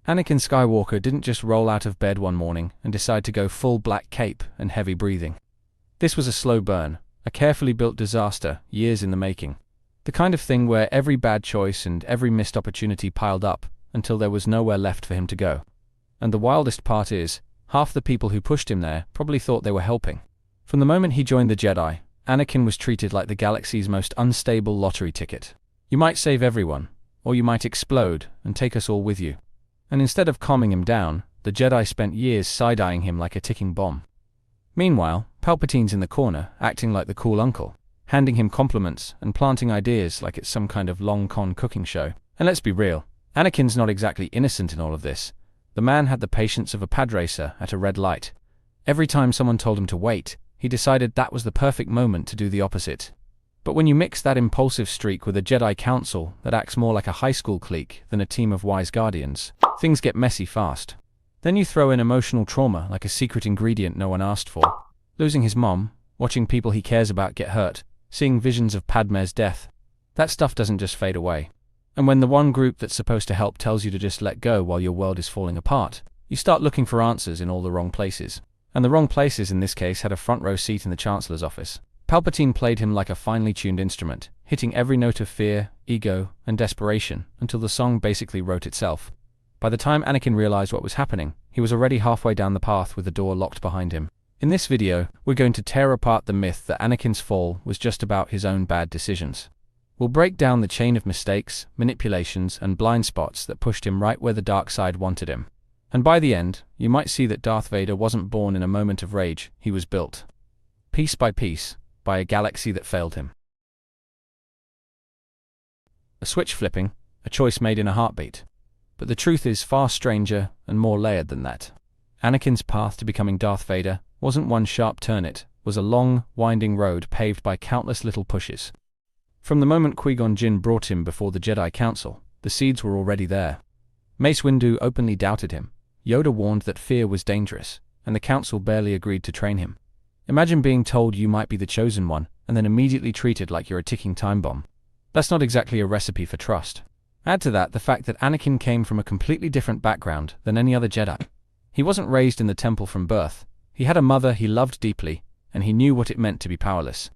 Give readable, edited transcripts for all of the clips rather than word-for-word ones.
Anakin Skywalker didn't just roll out of bed one morning and decide to go full black cape and heavy breathing. This was a slow burn, a carefully built disaster, years in the making. The kind of thing where every bad choice and every missed opportunity piled up until there was nowhere left for him to go. And the wildest part is, half the people who pushed him there probably thought they were helping. From the moment he joined the Jedi, Anakin was treated like the galaxy's most unstable lottery ticket. You might save everyone, or you might explode and take us all with you. And instead of calming him down, the Jedi spent years side-eyeing him like a ticking bomb. Meanwhile, Palpatine's in the corner, acting like the cool uncle, handing him compliments and planting ideas like it's some kind of long-con cooking show. And let's be real, Anakin's not exactly innocent in all of this. The man had the patience of a pad racer at a red light. Every time someone told him to wait, he decided that was the perfect moment to do the opposite. But when you mix that impulsive streak with a Jedi Council that acts more like a high school clique than a team of wise guardians, things get messy fast. Then you throw in emotional trauma like a secret ingredient no one asked for. Losing his mom, watching people he cares about get hurt, seeing visions of Padme's death. That stuff doesn't just fade away. And when the one group that's supposed to help tells you to just let go while your world is falling apart, you start looking for answers in all the wrong places. And the wrong places in this case had a front row seat in the Chancellor's office. Palpatine played him like a finely tuned instrument, hitting every note of fear, ego, and desperation until the song basically wrote itself. By the time Anakin realized what was happening, he was already halfway down the path with the door locked behind him. In this video, we're going to tear apart the myth that Anakin's fall was just about his own bad decisions. We'll break down the chain of mistakes, manipulations, and blind spots that pushed him right where the dark side wanted him. And by the end, you might see that Darth Vader wasn't born in a moment of rage, he was built, piece by piece, by a galaxy that failed him. A switch flipping, a choice made in a heartbeat. But the truth is far stranger and more layered than that. Anakin's path to becoming Darth Vader wasn't one sharp turn, it was a long, winding road paved by countless little pushes. From the moment Qui-Gon Jinn brought him before the Jedi Council, the seeds were already there. Mace Windu openly doubted him. Yoda warned that fear was dangerous, and the Council barely agreed to train him. Imagine being told you might be the chosen one, and then immediately treated like you're a ticking time bomb. That's not exactly a recipe for trust. Add to that the fact that Anakin came from a completely different background than any other Jedi. He wasn't raised in the temple from birth. He had a mother he loved deeply, and he knew what it meant to be powerless.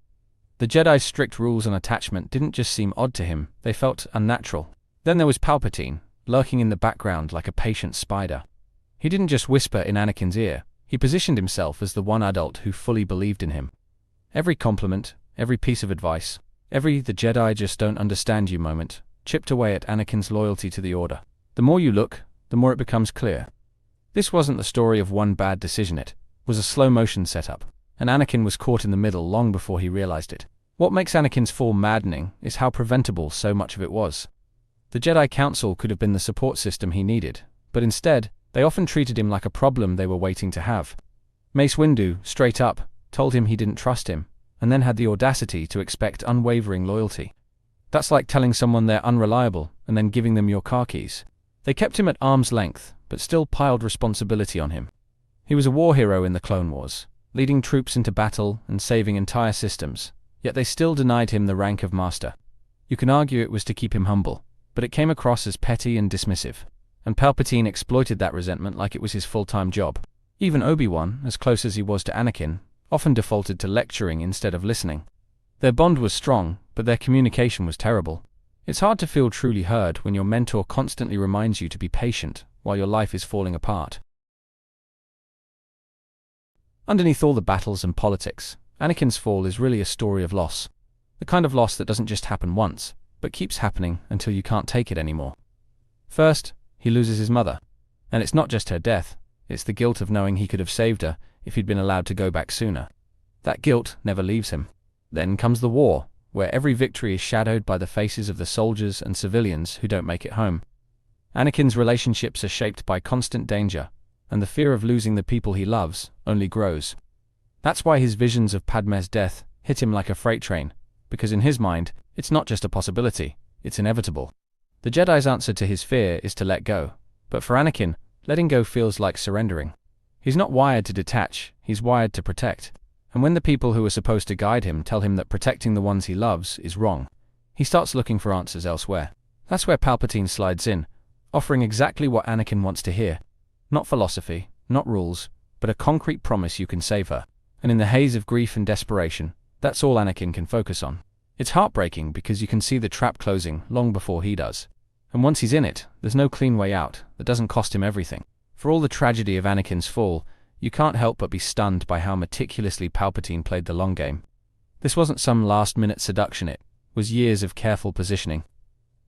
The Jedi's strict rules on attachment didn't just seem odd to him, they felt unnatural. Then there was Palpatine, lurking in the background like a patient spider. He didn't just whisper in Anakin's ear, he positioned himself as the one adult who fully believed in him. Every compliment, every piece of advice, every "the Jedi just don't understand you" moment, chipped away at Anakin's loyalty to the Order. The more you look, the more it becomes clear. This wasn't the story of one bad decision, it was a slow-motion setup, and Anakin was caught in the middle long before he realized it. What makes Anakin's fall maddening is how preventable so much of it was. The Jedi Council could have been the support system he needed, but instead, they often treated him like a problem they were waiting to have. Mace Windu, straight up, told him he didn't trust him, and then had the audacity to expect unwavering loyalty. That's like telling someone they're unreliable and then giving them your car keys. They kept him at arm's length, but still piled responsibility on him. He was a war hero in the Clone Wars, leading troops into battle and saving entire systems, yet they still denied him the rank of master. You can argue it was to keep him humble, but it came across as petty and dismissive. And Palpatine exploited that resentment like it was his full-time job. Even Obi-Wan, as close as he was to Anakin, often defaulted to lecturing instead of listening. Their bond was strong, but their communication was terrible. It's hard to feel truly heard when your mentor constantly reminds you to be patient while your life is falling apart. Underneath all the battles and politics, Anakin's fall is really a story of loss. The kind of loss that doesn't just happen once, but keeps happening until you can't take it anymore. First, he loses his mother. And it's not just her death, it's the guilt of knowing he could have saved her if he'd been allowed to go back sooner. That guilt never leaves him. Then comes the war, where every victory is shadowed by the faces of the soldiers and civilians who don't make it home. Anakin's relationships are shaped by constant danger, and the fear of losing the people he loves only grows. That's why his visions of Padme's death hit him like a freight train, because in his mind, it's not just a possibility, it's inevitable. The Jedi's answer to his fear is to let go, but for Anakin, letting go feels like surrendering. He's not wired to detach, he's wired to protect. And when the people who are supposed to guide him tell him that protecting the ones he loves is wrong, he starts looking for answers elsewhere. That's where Palpatine slides in, offering exactly what Anakin wants to hear. Not philosophy, not rules, but a concrete promise you can save her. And in the haze of grief and desperation, that's all Anakin can focus on. It's heartbreaking because you can see the trap closing long before he does. And once he's in it, there's no clean way out that doesn't cost him everything. For all the tragedy of Anakin's fall, you can't help but be stunned by how meticulously Palpatine played the long game. This wasn't some last-minute seduction, it was years of careful positioning.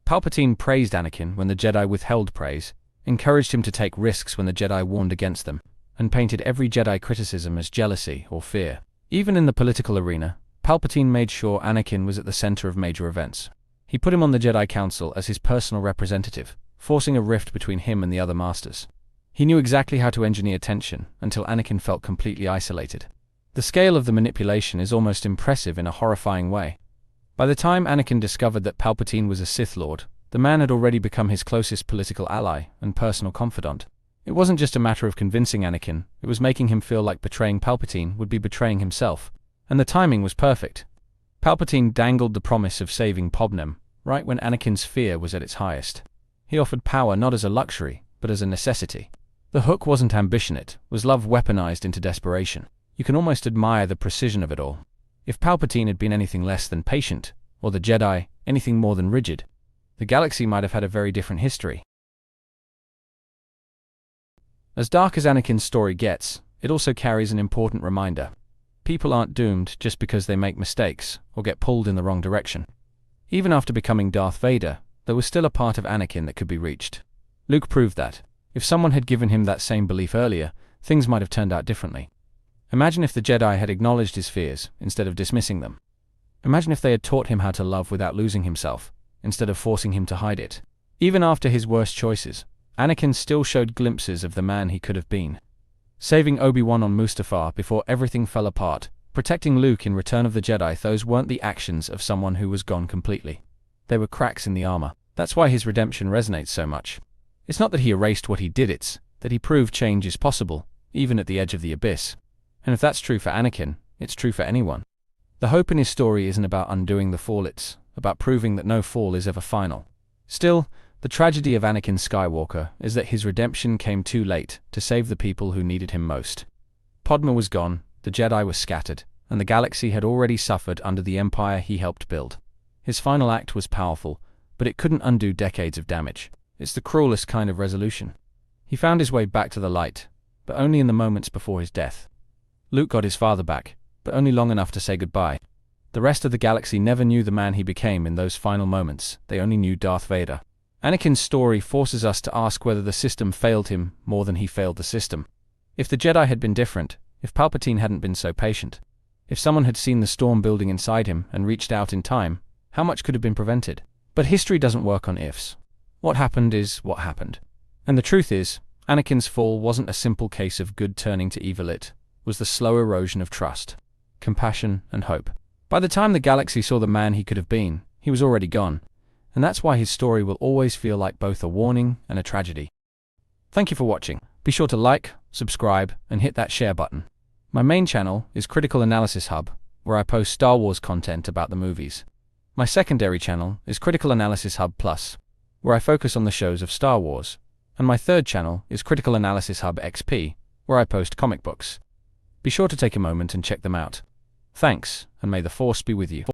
Palpatine praised Anakin when the Jedi withheld praise, encouraged him to take risks when the Jedi warned against them, and painted every Jedi criticism as jealousy or fear. Even in the political arena, Palpatine made sure Anakin was at the center of major events. He put him on the Jedi Council as his personal representative, forcing a rift between him and the other masters. He knew exactly how to engineer tension until Anakin felt completely isolated. The scale of the manipulation is almost impressive in a horrifying way. By the time Anakin discovered that Palpatine was a Sith Lord, the man had already become his closest political ally and personal confidant. It wasn't just a matter of convincing Anakin, it was making him feel like betraying Palpatine would be betraying himself. And the timing was perfect. Palpatine dangled the promise of saving Pobnem, right when Anakin's fear was at its highest. He offered power not as a luxury, but as a necessity. The hook wasn't ambition, it was love weaponized into desperation. You can almost admire the precision of it all. If Palpatine had been anything less than patient, or the Jedi anything more than rigid, the galaxy might have had a very different history. As dark as Anakin's story gets, it also carries an important reminder. People aren't doomed just because they make mistakes or get pulled in the wrong direction. Even after becoming Darth Vader, there was still a part of Anakin that could be reached. Luke proved that. If someone had given him that same belief earlier, things might have turned out differently. Imagine if the Jedi had acknowledged his fears instead of dismissing them. Imagine if they had taught him how to love without losing himself, instead of forcing him to hide it. Even after his worst choices, Anakin still showed glimpses of the man he could have been. Saving Obi-Wan on Mustafar before everything fell apart, protecting Luke in Return of the Jedi, those weren't the actions of someone who was gone completely. They were cracks in the armor. That's why his redemption resonates so much. It's not that he erased what he did, it's that he proved change is possible, even at the edge of the abyss. And if that's true for Anakin, it's true for anyone. The hope in his story isn't about undoing the fall, it's about proving that no fall is ever final. Still, the tragedy of Anakin Skywalker is that his redemption came too late to save the people who needed him most. Padme was gone, the Jedi were scattered, and the galaxy had already suffered under the empire he helped build. His final act was powerful, but it couldn't undo decades of damage. It's the cruelest kind of resolution. He found his way back to the light, but only in the moments before his death. Luke got his father back, but only long enough to say goodbye. The rest of the galaxy never knew the man he became in those final moments, they only knew Darth Vader. Anakin's story forces us to ask whether the system failed him more than he failed the system. If the Jedi had been different, if Palpatine hadn't been so patient, if someone had seen the storm building inside him and reached out in time, how much could have been prevented? But history doesn't work on ifs. What happened is what happened. And the truth is, Anakin's fall wasn't a simple case of good turning to evil, it was the slow erosion of trust, compassion, and hope. By the time the galaxy saw the man he could have been, he was already gone, and that's why his story will always feel like both a warning and a tragedy. Thank you for watching. Be sure to like, subscribe, and hit that share button. My main channel is Critical Analysis Hub, where I post Star Wars content about the movies. My secondary channel is Critical Analysis Hub Plus, where I focus on the shows of Star Wars. And my third channel is Critical Analysis Hub XP, where I post comic books. Be sure to take a moment and check them out. Thanks, and may the Force be with you.